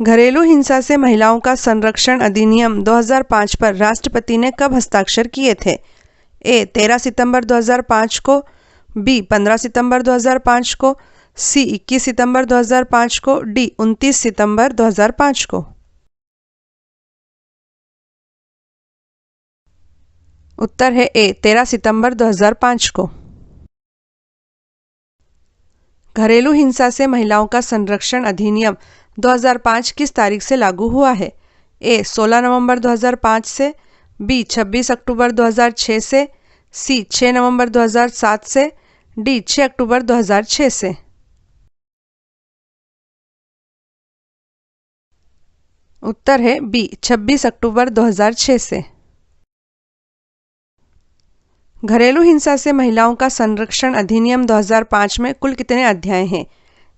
घरेलू हिंसा से महिलाओं का संरक्षण अधिनियम 2005 पर राष्ट्रपति ने कब हस्ताक्षर किए थे? ए 13 सितंबर 2005 को, बी 15 सितंबर 2005 को, सी 21 सितंबर 2005 को, डी 29 सितंबर 2005 को। उत्तर है ए 13 सितंबर 2005 को। घरेलू हिंसा से महिलाओं का संरक्षण अधिनियम 2005 किस तारीख से लागू हुआ है? ए 16 नवंबर 2005 से, बी 26 अक्टूबर 2006 से, सी 6 नवंबर 2007 से, डी 6 अक्टूबर 2006 से। उत्तर है बी 26 अक्टूबर 2006 से। घरेलू हिंसा से महिलाओं का संरक्षण अधिनियम 2005 में कुल कितने अध्याय हैं?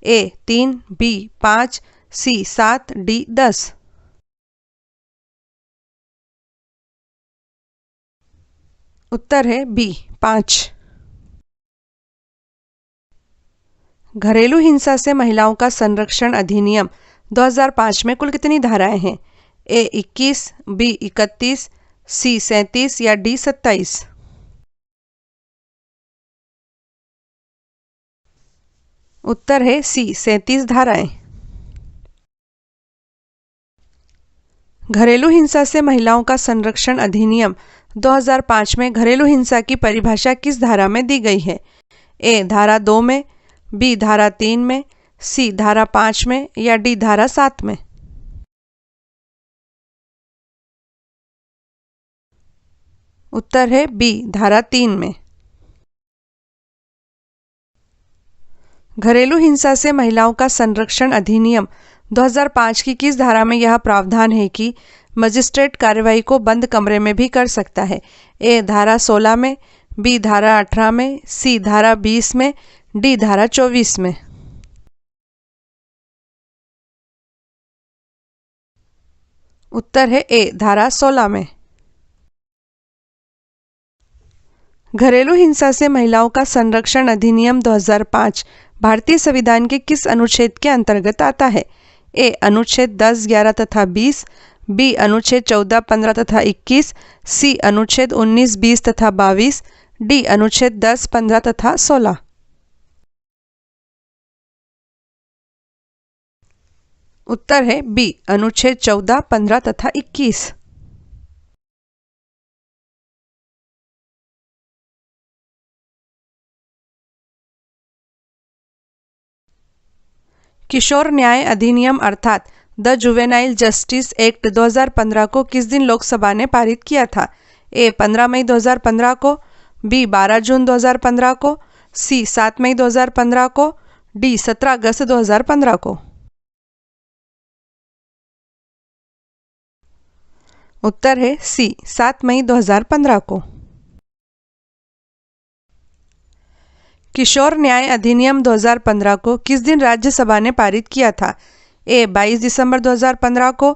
ए 3, बी 5, सी 7, डी 10। उत्तर है बी 5। घरेलू हिंसा से महिलाओं का संरक्षण अधिनियम 2005 में कुल कितनी धाराएं हैं? ए 21, बी 31, सी 37 या डी 27। उत्तर है सी 37 धाराएं। घरेलू हिंसा से महिलाओं का संरक्षण अधिनियम 2005 में घरेलू हिंसा की परिभाषा किस धारा में दी गई है? ए धारा 2 में, बी धारा 3 में, सी धारा 5 में या डी धारा 7 में। उत्तर है बी धारा 3 में। घरेलू हिंसा से महिलाओं का संरक्षण अधिनियम 2005 की किस धारा में यह प्रावधान है कि मजिस्ट्रेट कार्रवाई को बंद कमरे में भी कर सकता है? ए धारा 16 में, बी धारा 18 में, सी धारा 20 में, डी धारा 24 में। उत्तर है ए धारा 16 में। घरेलू हिंसा से महिलाओं का संरक्षण अधिनियम 2005 भारतीय संविधान के किस अनुच्छेद के अंतर्गत आता है? ए अनुच्छेद 10, 11 तथा 20, बी अनुच्छेद 14, 15 तथा 21, सी अनुच्छेद 19, 20 तथा 22, डी अनुच्छेद 10, 15 तथा 16। उत्तर है बी अनुच्छेद 14, 15 तथा 21। किशोर न्याय अधिनियम अर्थात द जुवेनाइल जस्टिस एक्ट 2015 को किस दिन लोकसभा ने पारित किया था? ए 15 मई 2015 को, बी 12 जून 2015 को, सी 7 मई 2015 को, डी 17 अगस्त 2015 को। उत्तर है सी 7 मई 2015 को। किशोर न्याय अधिनियम 2015 को किस दिन राज्यसभा ने पारित किया था? ए 22 दिसंबर 2015 को,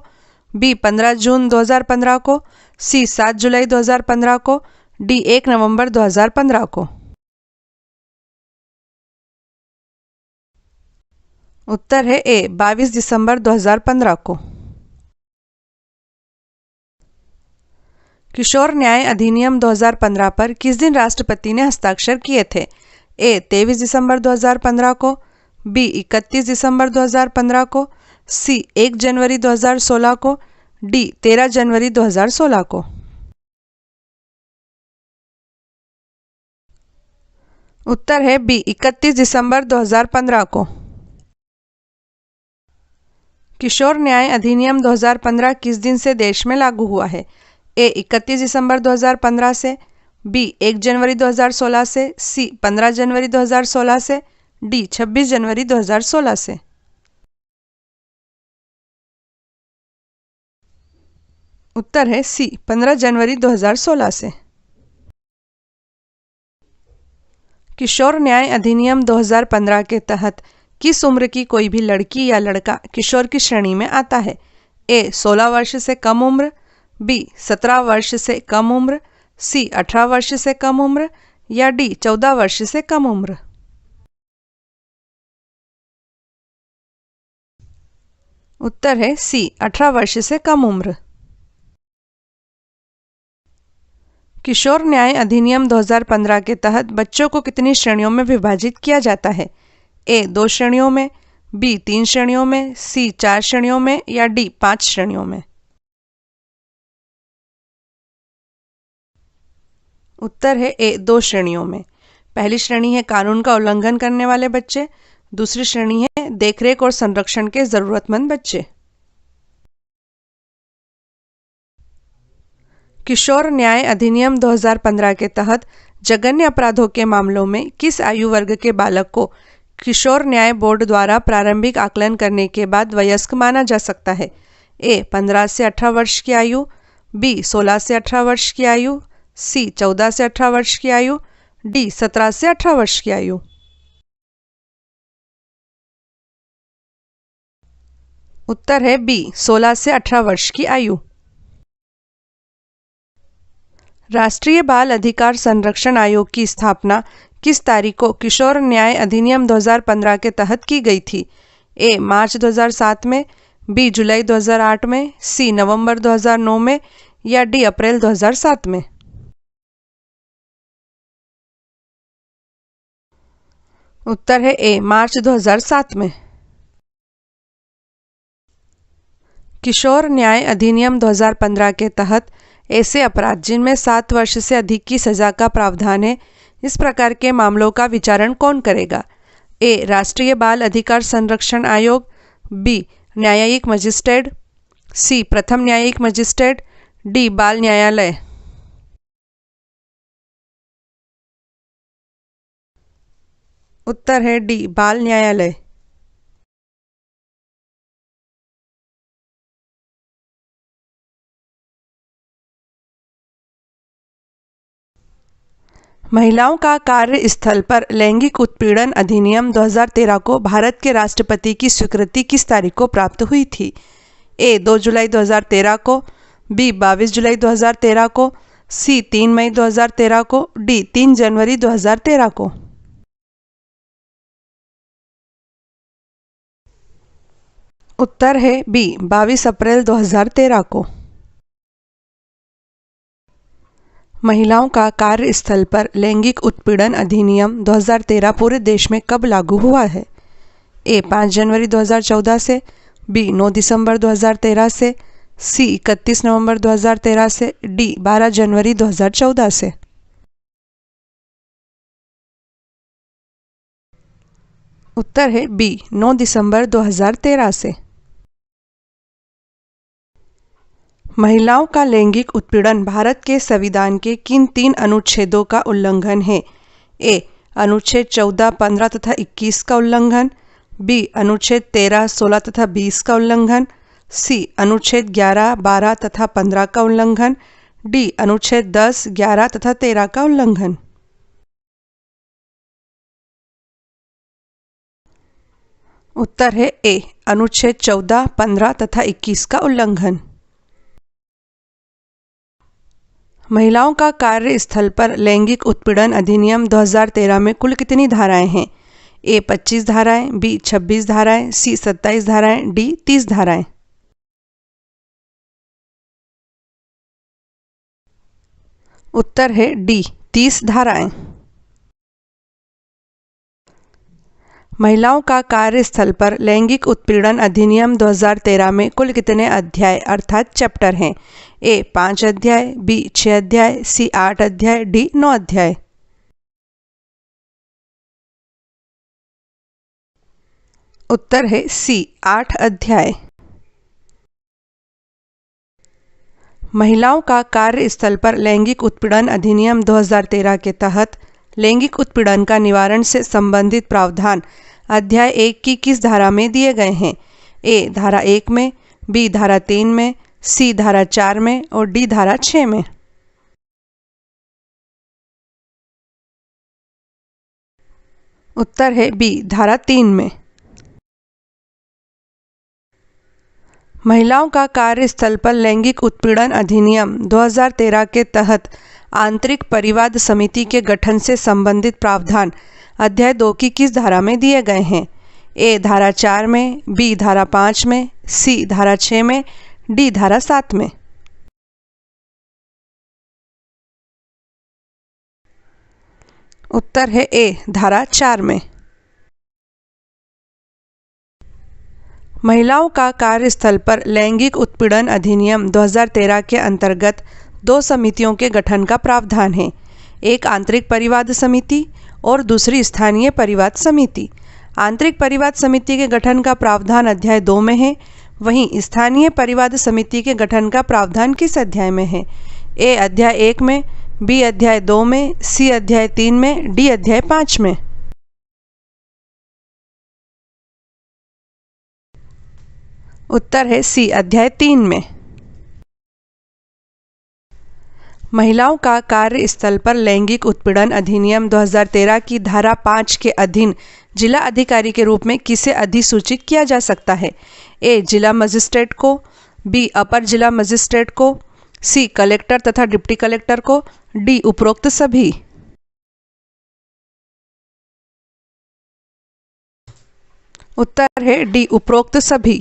बी 15 जून 2015 को, सी 7 जुलाई 2015 को, डी 1 नवंबर 2015 को। उत्तर है ए 22 दिसंबर 2015 को। किशोर न्याय अधिनियम 2015 पर किस दिन राष्ट्रपति ने हस्ताक्षर किए थे? ए 23 दिसंबर 2015 को, बी 31 दिसंबर 2015 को, सी 1 जनवरी 2016 को, डी 13 जनवरी 2016 को। उत्तर है बी 31 दिसंबर 2015 को। किशोर न्याय अधिनियम 2015 किस दिन से देश में लागू हुआ है? ए 31 दिसंबर 2015 से, बी 1 जनवरी 2016 से, सी 15 जनवरी 2016 से, डी 26 जनवरी 2016 से। उत्तर है सी 15 जनवरी 2016 से। किशोर न्याय अधिनियम 2015 के तहत किस उम्र की कोई भी लड़की या लड़का किशोर की श्रेणी में आता है? ए 16 वर्ष से कम उम्र, बी 17 वर्ष से कम उम्र, सी 18 वर्ष से कम उम्र या डी 14 वर्ष से कम उम्र। उत्तर है सी 18 वर्ष से कम उम्र। किशोर न्याय अधिनियम 2015 के तहत बच्चों को कितनी श्रेणियों में विभाजित किया जाता है? ए 2 श्रेणियों में, बी 3 श्रेणियों में, सी 4 श्रेणियों में या डी 5 श्रेणियों में? उत्तर है ए 2 श्रेणियों में। पहली श्रेणी है कानून का उल्लंघन करने वाले बच्चे, दूसरी श्रेणी है देखरेख और संरक्षण के जरूरतमंद बच्चे। किशोर न्याय अधिनियम 2015 के तहत जघन्य अपराधों के मामलों में किस आयु वर्ग के बालक को किशोर न्याय बोर्ड द्वारा प्रारंभिक आकलन करने के बाद वयस्क माना जा सकता है? ए 15 से 18 वर्ष की आयु, बी 16 से 18 वर्ष की आयु, सी 14 से 18 वर्ष की आयु, डी 17 से 18 वर्ष की आयु? उत्तर है बी 16 से 18 वर्ष की आयु। राष्ट्रीय बाल अधिकार संरक्षण आयोग की स्थापना किस तारीख को किशोर न्याय अधिनियम 2015 के तहत की गई थी? ए मार्च 2007 में, बी जुलाई 2008 में, सी नवंबर 2009 में या डी अप्रैल 2007 में? उत्तर है ए मार्च 2007 में। किशोर न्याय अधिनियम 2015 के तहत ऐसे अपराध जिनमें 7 वर्ष से अधिक की सजा का प्रावधान है, इस प्रकार के मामलों का विचारण कौन करेगा? ए राष्ट्रीय बाल अधिकार संरक्षण आयोग, बी न्यायिक मजिस्ट्रेट, सी प्रथम न्यायिक मजिस्ट्रेट, डी बाल न्यायालय? उत्तर है डी बाल न्यायालय। महिलाओं का कार्यस्थल पर लैंगिक उत्पीड़न अधिनियम 2013 को भारत के राष्ट्रपति की स्वीकृति किस तारीख को प्राप्त हुई थी? ए 2 जुलाई 2013 को, बी 22 जुलाई 2013 को, सी 3 मई 2013 को, डी 3 जनवरी 2013 को? उत्तर है बी 22 अप्रैल 2013 को। महिलाओं का कार्यस्थल पर लैंगिक उत्पीड़न अधिनियम 2013 पूरे देश में कब लागू हुआ है? ए 5 जनवरी 2014 से, बी 9 दिसंबर 2013 से, सी 31 नवंबर 2013 से, डी 12 जनवरी 2014 से? उत्तर है बी 9 दिसंबर 2013 से। महिलाओं का लैंगिक उत्पीड़न भारत के संविधान के किन 3 अनुच्छेदों का उल्लंघन है? ए अनुच्छेद 14, 15 तथा 21 का उल्लंघन, बी अनुच्छेद 13, 16 तथा 20 का उल्लंघन, सी अनुच्छेद 11, 12 तथा 15 का उल्लंघन, डी अनुच्छेद 10, 11 तथा 13 का उल्लंघन? उत्तर है ए अनुच्छेद 14, 15 तथा 21 का उल्लंघन। महिलाओं का कार्यस्थल पर लैंगिक उत्पीड़न अधिनियम 2013 में कुल कितनी धाराएं हैं? ए 25 धाराएं, बी 26 धाराएं, सी 27 धाराएं, डी 30 धाराएं? उत्तर है डी 30 धाराएं। महिलाओं का कार्यस्थल पर लैंगिक उत्पीड़न अधिनियम 2013 में कुल कितने अध्याय अर्थात चैप्टर हैं? ए 5 अध्याय, बी 6 अध्याय, सी 8 अध्याय, डी 9 अध्याय? उत्तर है सी 8 अध्याय। महिलाओं का कार्यस्थल पर लैंगिक उत्पीड़न अधिनियम 2013 के तहत लैंगिक उत्पीड़न का निवारण से संबंधित प्रावधान अध्याय 1 की किस धारा में दिए गए हैं? ए धारा 1 में, बी धारा 3 में, सी धारा 4 में और डी धारा 6 में? उत्तर है बी धारा 3 में। महिलाओं का कार्यस्थल पर लैंगिक उत्पीड़न अधिनियम 2013 के तहत आंतरिक परिवाद समिति के गठन से संबंधित प्रावधान अध्याय 2 की किस धारा में दिए गए हैं? ए धारा 4 में, बी धारा 5 में, सी धारा 6 में, डी धारा 7 में। उत्तर है ए धारा 4 में। महिलाओं का कार्यस्थल पर लैंगिक उत्पीड़न अधिनियम 2013 के अंतर्गत 2 समितियों के गठन का प्रावधान है। एक आंतरिक परिवाद समिति और दूसरी स्थानीय परिवाद समिति। आंतरिक परिवाद समिति के गठन का प्रावधान अध्याय 2 में है, वहीं स्थानीय परिवाद समिति के गठन का प्रावधान किस अध्याय में है? ए अध्याय 1 में, बी अध्याय 2 में, सी अध्याय 3 में, डी अध्याय 5 में। उत्तर है सी अध्याय 3 में। महिलाओं का कार्यस्थल पर लैंगिक उत्पीड़न अधिनियम 2013 की धारा 5 के अधीन जिला अधिकारी के रूप में किसे अधिसूचित किया जा सकता है? ए जिला मजिस्ट्रेट को, बी अपर जिला मजिस्ट्रेट को, सी कलेक्टर तथा डिप्टी कलेक्टर को, डी उपरोक्त सभी। उत्तर है डी उपरोक्त सभी।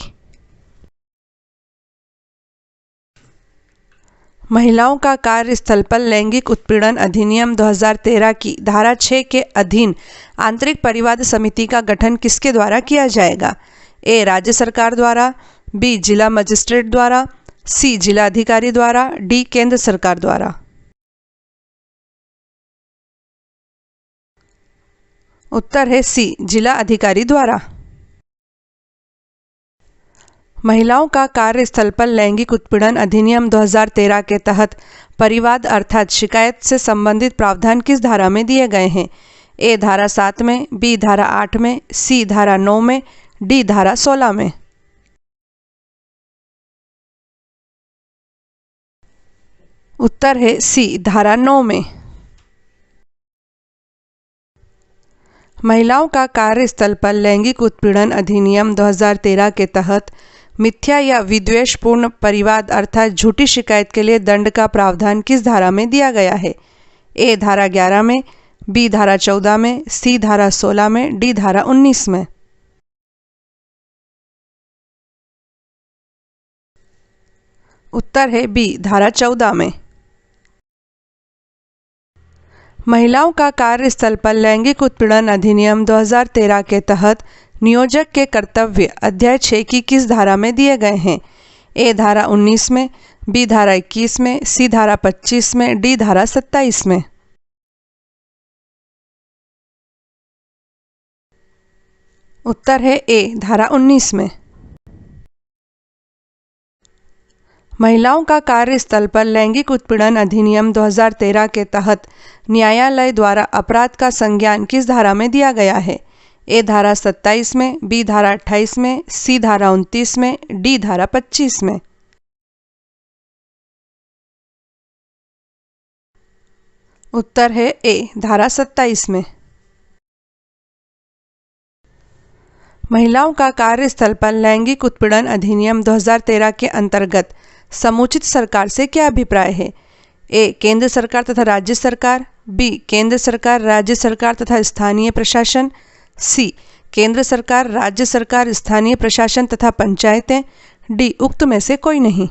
महिलाओं का कार्यस्थल पर लैंगिक उत्पीड़न अधिनियम 2013 की धारा 6 के अधीन आंतरिक परिवाद समिति का गठन किसके द्वारा किया जाएगा? ए राज्य सरकार द्वारा, बी जिला मजिस्ट्रेट द्वारा, सी जिला अधिकारी द्वारा, डी केंद्र सरकार द्वारा। उत्तर है सी जिला अधिकारी द्वारा। महिलाओं का कार्यस्थल पर लैंगिक उत्पीड़न अधिनियम 2013 के तहत परिवाद अर्थात शिकायत से संबंधित प्रावधान किस धारा में दिए गए हैं? ए धारा 7 में, बी धारा 8 में, सी धारा 9 में, डी धारा 16 में। उत्तर है सी धारा 9 में। महिलाओं का कार्यस्थल पर लैंगिक उत्पीड़न अधिनियम 2013 के तहत मिथ्या या विद्वेषपूर्ण परिवाद अर्थात झूठी शिकायत के लिए दंड का प्रावधान किस धारा में दिया गया है? ए धारा 11 में, बी धारा 14 में, सी धारा 16 में, डी धारा 19 में। उत्तर है बी धारा 14 में। महिलाओं का कार्यस्थल पर लैंगिक उत्पीड़न अधिनियम 2013 के तहत नियोजक के कर्तव्य अध्याय 6 की किस धारा में दिए गए हैं? ए धारा 19 में, बी धारा 21 में, सी धारा 25 में, डी धारा 27 में। उत्तर है ए धारा 19 में। महिलाओं का कार्यस्थल पर लैंगिक उत्पीड़न अधिनियम 2013 के तहत न्यायालय द्वारा अपराध का संज्ञान किस धारा में दिया गया है? ए धारा 27 में, बी धारा 28 में, सी धारा 29 में, डी धारा 25 में। उत्तर है ए धारा 27 में। महिलाओं का कार्यस्थल पर लैंगिक उत्पीड़न अधिनियम 2013 के अंतर्गत समुचित सरकार से क्या अभिप्राय है? ए केंद्र सरकार तथा राज्य सरकार, बी केंद्र सरकार, राज्य सरकार तथा स्थानीय प्रशासन, सी केंद्र सरकार, राज्य सरकार, स्थानीय प्रशासन तथा पंचायतें, डी उक्त में से कोई नहीं।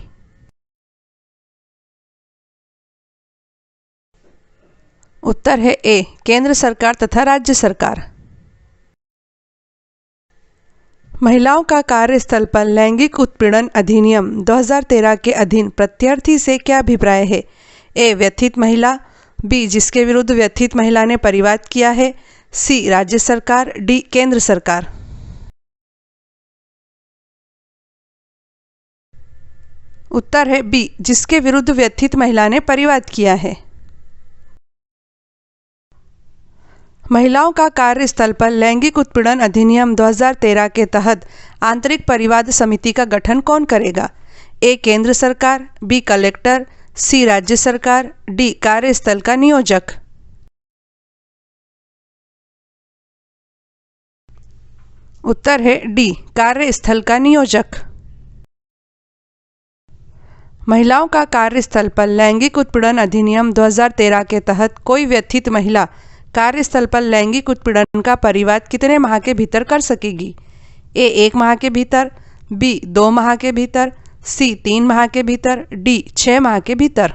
उत्तर है ए केंद्र सरकार तथा राज्य सरकार। महिलाओं का कार्यस्थल पर लैंगिक उत्पीड़न अधिनियम 2013 के अधीन प्रत्यर्थी से क्या अभिप्राय है? ए व्यथित महिला, बी जिसके विरुद्ध व्यथित महिला ने परिवाद किया है, सी राज्य सरकार, डी केंद्र सरकार। उत्तर है बी जिसके विरुद्ध व्यथित महिला ने परिवाद किया है। महिलाओं का कार्यस्थल पर लैंगिक उत्पीड़न अधिनियम 2013 के तहत आंतरिक परिवाद समिति का गठन कौन करेगा? ए केंद्र सरकार, बी कलेक्टर, सी राज्य सरकार, डी कार्यस्थल का नियोजक। उत्तर है डी कार्यस्थल का नियोजक। महिलाओं का कार्यस्थल पर लैंगिक उत्पीड़न अधिनियम 2013 के तहत कोई व्यथित महिला कार्यस्थल पर लैंगिक उत्पीड़न का परिवाद कितने माह के भीतर कर सकेगी? ए 1 माह के भीतर, बी 2 माह के भीतर, सी 3 माह के भीतर, डी 6 माह के भीतर।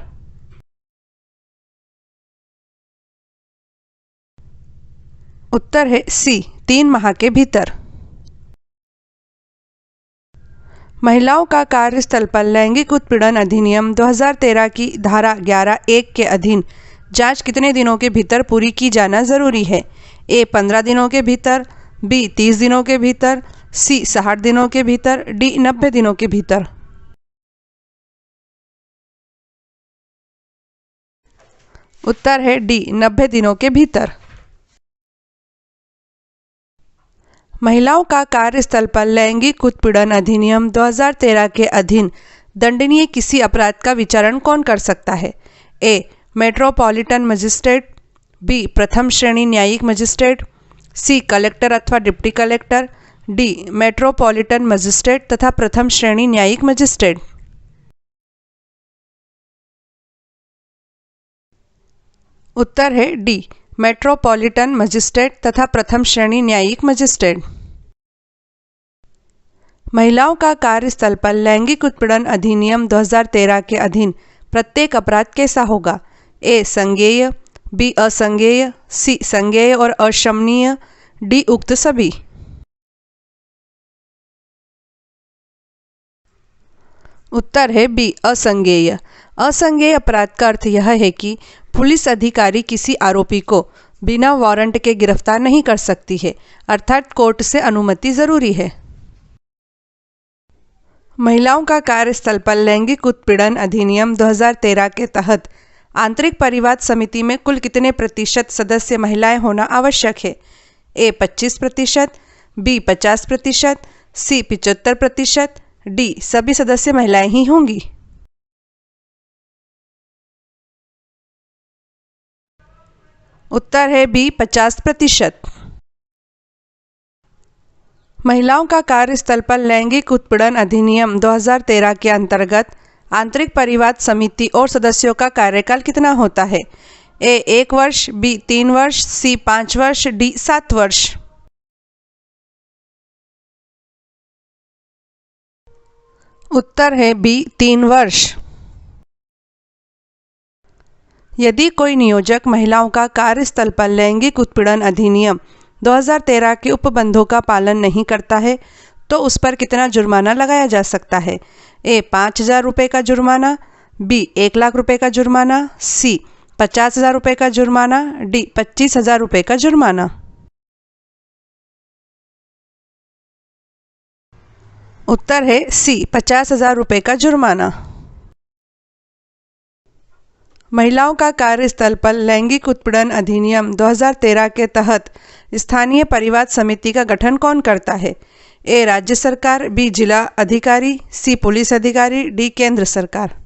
उत्तर है सी 3 माह के भीतर। महिलाओं का कार्यस्थल पर लैंगिक उत्पीड़न अधिनियम 2013 की धारा 11(1) के अधीन जांच कितने दिनों के भीतर पूरी की जाना जरूरी है? ए 15 दिनों के भीतर, बी 30 दिनों के भीतर, सी 60 दिनों के भीतर, डी 90 दिनों के भीतर। उत्तर है डी 90 दिनों के भीतर। महिलाओं का कार्यस्थल पर लैंगिक उत्पीड़न अधिनियम 2013 के अधीन दंडनीय किसी अपराध का विचारण कौन कर सकता है? ए मेट्रोपॉलिटन मजिस्ट्रेट, बी प्रथम श्रेणी न्यायिक मजिस्ट्रेट, सी कलेक्टर अथवा deputy collector, D metropolitan magistrate तथा प्रथम श्रेणी न्यायिक मजिस्ट्रेट। उत्तर है डी मेट्रोपॉलिटन मजिस्ट्रेट तथा प्रथम श्रेणी न्यायिक मजिस्ट्रेट। महिलाओं का कार्यस्थल पर लैंगिक उत्पीड़न अधिनियम 2013 के अधीन प्रत्येक अपराध कैसा होगा? ए संज्ञेय, बी असंज्ञेय, सी संज्ञेय और अक्षमनीय, डी उक्त सभी। उत्तर है बी असंज्ञेय। असंज्ञेय अपराध का अर्थ यह है कि पुलिस अधिकारी किसी आरोपी को बिना वारंट के गिरफ्तार नहीं कर सकती है, अर्थात कोर्ट से अनुमति जरूरी है। महिलाओं का कार्यस्थल पर लैंगिक उत्पीड़न अधिनियम 2013 के तहत आंतरिक परिवाद समिति में कुल कितने प्रतिशत सदस्य महिलाएं होना आवश्यक है? ए 25%, बी 50%, सी 75%, डी सभी सदस्य महिलाएं ही होंगी। उत्तर है बी 50%। महिलाओं का कार्यस्थल पर लैंगिक उत्पीड़न अधिनियम 2013 के अंतर्गत आंतरिक परिवाद समिति और सदस्यों का कार्यकाल कितना होता है? ए 1 वर्ष, बी 3 वर्ष, सी 5 वर्ष, डी 7 वर्ष। उत्तर है बी 3 वर्ष। यदि कोई नियोजक महिलाओं का कार्यस्थल पर लैंगिक उत्पीड़न अधिनियम 2013 के उपबंधों का पालन नहीं करता है तो उस पर कितना जुर्माना लगाया जा सकता है? ए 5,000 रुपये का जुर्माना, बी 1 लाख रुपये का जुर्माना, सी 50,000 रुपये का जुर्माना, डी 25,000 रुपये का जुर्माना। उत्तर है सी 50,000 रुपये का जुर्माना। महिलाओं का कार्यस्थल पर लैंगिक उत्पीड़न अधिनियम 2013 के तहत स्थानीय परिवाद समिति का गठन कौन करता है? ए राज्य सरकार, बी जिला अधिकारी, सी पुलिस अधिकारी, डी केंद्र सरकार।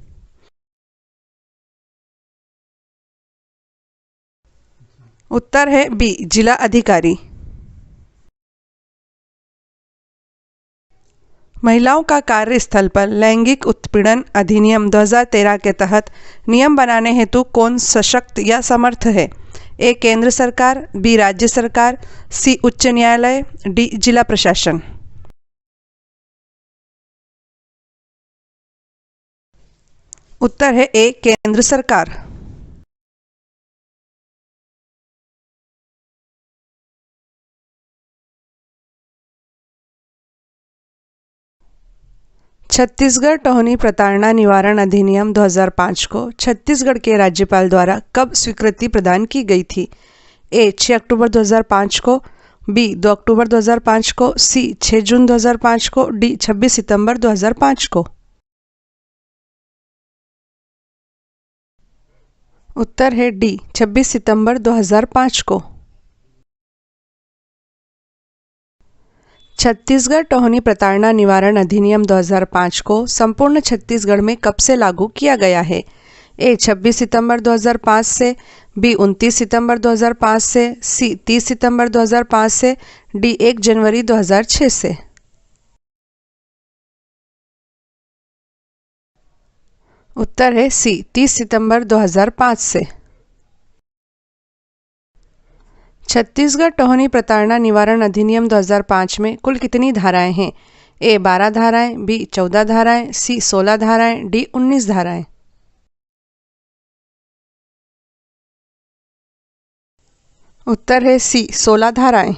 उत्तर है बी जिला अधिकारी। महिलाओं का कार्यस्थल पर लैंगिक उत्पीड़न अधिनियम 2013 के तहत नियम बनाने हेतु कौन सशक्त या समर्थ है? ए केंद्र सरकार, बी राज्य सरकार, सी उच्च न्यायालय, डी जिला प्रशासन। उत्तर है ए केंद्र सरकार। छत्तीसगढ़ टोहनी प्रताड़ना निवारण अधिनियम 2005 को छत्तीसगढ़ के राज्यपाल द्वारा कब स्वीकृति प्रदान की गई थी? ए 6 अक्टूबर 2005 को, बी 2 अक्टूबर 2005 को, सी 6 जून 2005 को, डी 26 सितंबर 2005 को। उत्तर है डी 26 सितंबर 2005 को। छत्तीसगढ़ टोहनी प्रताड़ना निवारण अधिनियम 2005 को संपूर्ण छत्तीसगढ़ में कब से लागू किया गया है? ए 26 सितंबर 2005 से, बी 29 सितंबर 2005 से, सी 30 सितंबर 2005 से, डी 1 जनवरी 2006 से। उत्तर है सी 30 सितंबर 2005 से। छत्तीसगढ़ टोहनी प्रताड़ना निवारण अधिनियम 2005 में कुल कितनी धाराएं हैं? ए 12 धाराएं, बी 14 धाराएं, सी 16 धाराएं, डी 19 धाराएं। उत्तर है सी 16 धाराएं।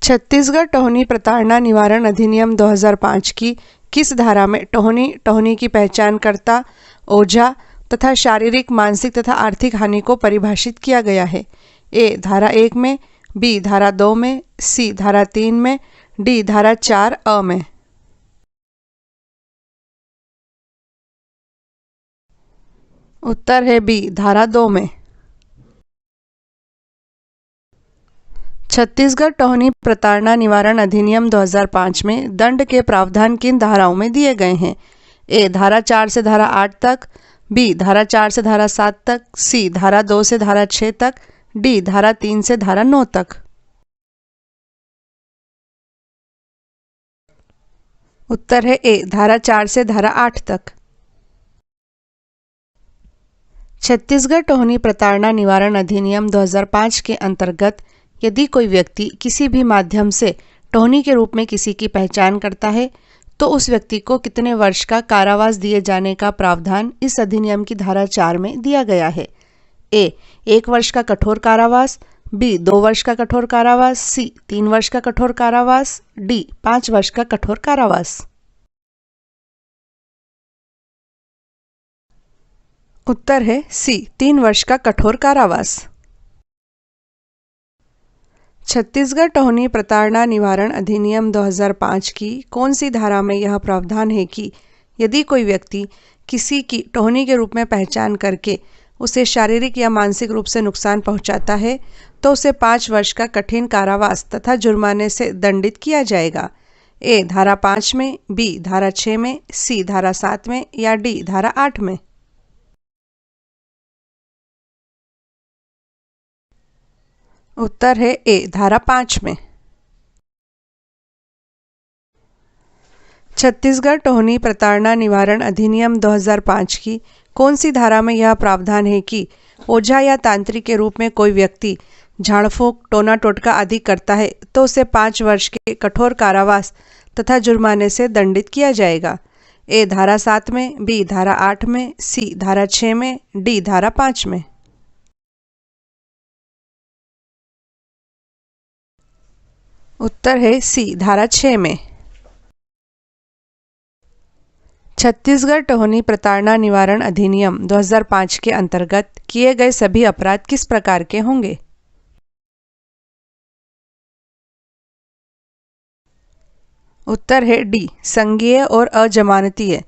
छत्तीसगढ़ टोहनी प्रताड़ना निवारण अधिनियम 2005 की किस धारा में टोहनी की पहचानकर्ता, ओझा तथा शारीरिक, मानसिक तथा आर्थिक हानि को परिभाषित किया गया है? ए धारा 1 में, बी धारा 2 में, सी धारा 3 में, डी धारा 4 अ में। उत्तर है बी धारा 2 में। छत्तीसगढ़ टोहनी प्रताड़ना निवारण अधिनियम 2005 में दंड के प्रावधान किन धाराओं में दिए गए हैं? ए धारा 4 से धारा 8 तक, बी धारा 4 से धारा 7 तक, सी धारा 2 से धारा 6 तक, डी धारा 3 से धारा 9 तक। उत्तर है ए धारा 4 से धारा 8 तक। छत्तीसगढ़ टोहनी प्रताड़ना निवारण अधिनियम 2005 के अंतर्गत यदि कोई व्यक्ति किसी भी माध्यम से टोहनी के रूप में किसी की पहचान करता है तो उस व्यक्ति को कितने वर्ष का कारावास दिए जाने का प्रावधान इस अधिनियम की धारा 4 में दिया गया है? ए 1 वर्ष का कठोर कारावास, बी 2 वर्ष का कठोर कारावास, सी 3 वर्ष का कठोर कारावास, डी 5 वर्ष का कठोर कारावास। उत्तर है सी 3 वर्ष का कठोर कारावास। छत्तीसगढ़ टोहनी प्रताड़ना निवारण अधिनियम 2005 की कौन सी धारा में यह प्रावधान है कि यदि कोई व्यक्ति किसी की टोहनी के रूप में पहचान करके उसे शारीरिक या मानसिक रूप से नुकसान पहुंचाता है तो उसे 5 वर्ष का कठिन कारावास तथा जुर्माने से दंडित किया जाएगा? ए धारा 5 में, बी धारा 6 में, सी धारा 7 में या डी धारा 8 में। उत्तर है ए धारा 5 में। छत्तीसगढ़ टोहनी प्रताड़ना निवारण अधिनियम 2005 की कौन सी धारा में यह प्रावधान है कि ओझा या तांत्रिक के रूप में कोई व्यक्ति झाड़फूंक, टोना टोटका आदि करता है तो उसे 5 वर्ष के कठोर कारावास तथा जुर्माने से दंडित किया जाएगा? ए धारा 7 में, बी धारा 8 में, सी धारा 6 में, डी धारा 5 में। उत्तर है सी धारा 6 में। छत्तीसगढ़ टोहनी प्रताड़ना निवारण अधिनियम 2005 के अंतर्गत किए गए सभी अपराध किस प्रकार के होंगे? उत्तर है डी संज्ञेय और अजमानतीय।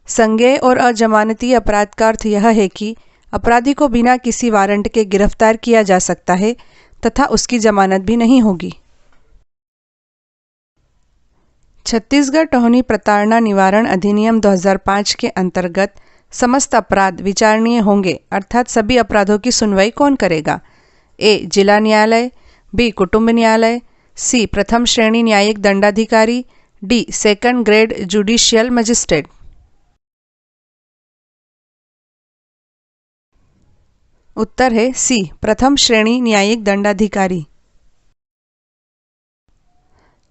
संज्ञेय और अजमानतीय अपराध का अर्थ यह है कि अपराधी को बिना किसी वारंट के गिरफ्तार किया जा सकता है तथा उसकी जमानत भी नहीं होगी। छत्तीसगढ़ टोहनी प्रताड़ना निवारण अधिनियम 2005 के अंतर्गत समस्त अपराध विचारणीय होंगे अर्थात सभी अपराधों की सुनवाई कौन करेगा? ए जिला न्यायालय, बी कुटुंब न्यायालय, सी प्रथम श्रेणी न्यायिक दंडाधिकारी, D second grade judicial magistrate. उत्तर है सी प्रथम श्रेणी न्यायिक दंडाधिकारी।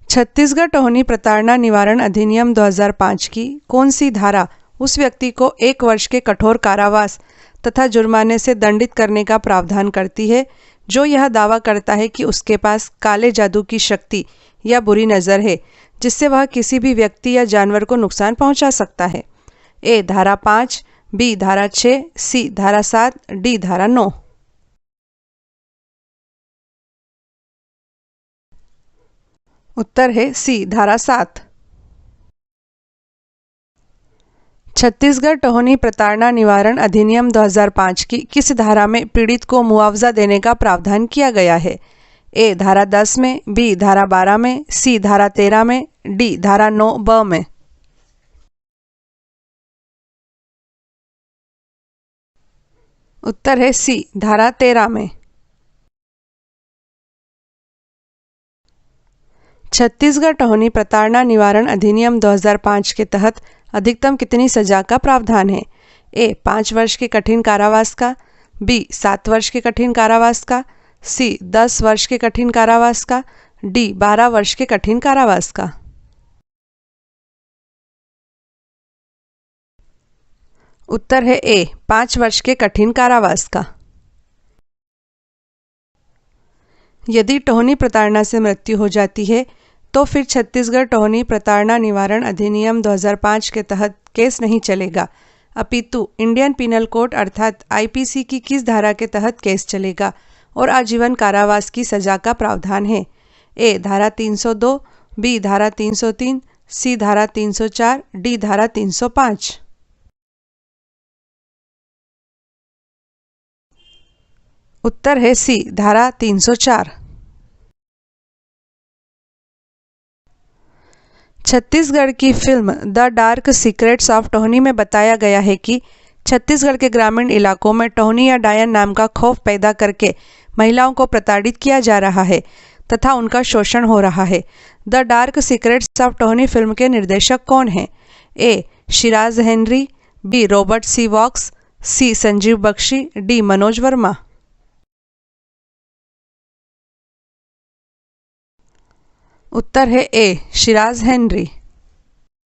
छत्तीसगढ़ टोहनी प्रताड़ना निवारण अधिनियम 2005 की कौन सी धारा उस व्यक्ति को 1 वर्ष के कठोर कारावास तथा जुर्माने से दंडित करने का प्रावधान करती है जो यह दावा करता है कि उसके पास काले जादू की शक्ति या बुरी नज़र है जिससे वह किसी भी व्यक्ति या जानवर को नुकसान पहुंचा सकता है? ए धारा 5, बी धारा 6, सी धारा 7, डी धारा 9। उत्तर है सी धारा 7। छत्तीसगढ़ टोहनी प्रताड़ना निवारण अधिनियम 2005 की किस धारा में पीड़ित को मुआवजा देने का प्रावधान किया गया है? ए धारा 10 में, बी धारा 12 में, सी धारा 13 में, डी धारा 9 ब में। उत्तर है सी धारा 13 में। छत्तीसगढ़ टोहनी प्रताड़ना निवारण अधिनियम 2005 के तहत अधिकतम कितनी सजा का प्रावधान है? ए 5 वर्ष के कठिन कारावास का, बी 7 वर्ष के कठिन कारावास का, सी 10 वर्ष के कठिन कारावास का, डी 12 वर्ष के कठिन कारावास का। उत्तर है ए 5 वर्ष के कठिन कारावास का। यदि टोहनी प्रताड़ना से मृत्यु हो जाती है तो फिर छत्तीसगढ़ टोहनी प्रताड़ना निवारण अधिनियम 2005 के तहत केस नहीं चलेगा, अपितु इंडियन पिनल कोड अर्थात आईपीसी की किस धारा के तहत केस चलेगा और आजीवन कारावास की सजा का प्रावधान है। ए धारा 302, बी धारा 303, सी धारा 304, डी धारा 305। उत्तर है सी धारा 304। छत्तीसगढ़ की film the dark secrets of Tohni में बताया गया है कि छत्तीसगढ़ के ग्रामीण इलाकों में टोहनी या डायन नाम का खौफ पैदा करके महिलाओं को प्रताड़ित किया जा रहा है तथा उनका शोषण हो रहा है। The dark secrets of Tohni film के निर्देशक कौन हैं? A Shiraz Henry, B Robert C Vox, C Sanjeev Bakshi, D Manoj Verma. उत्तर है ए शिराज हेनरी।